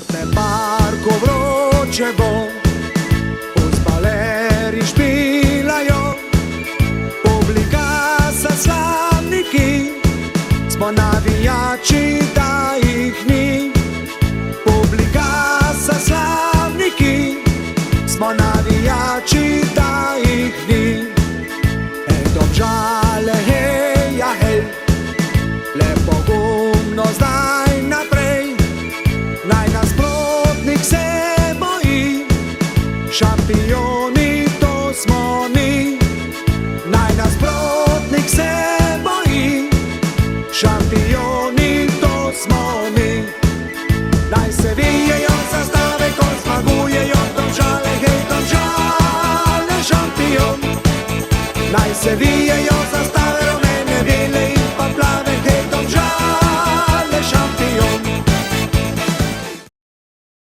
Nočne parko vroče bo, uz baleri špilajo, publika sa slavniki, smo navijači, da ih ni. Publika sa slavniki, smo navijači, da ih ni. Domžale, hej, ja, hej, le pogumno zdaj naprej, naj nasprotnik se boji, šampioni to smo mi. Naj nasprotnik se boji, šampioni to smo mi. Naj se vijejo zastave, ko zmagujejo, Domžale, hej, Domžale, šampion. Naj se vijejo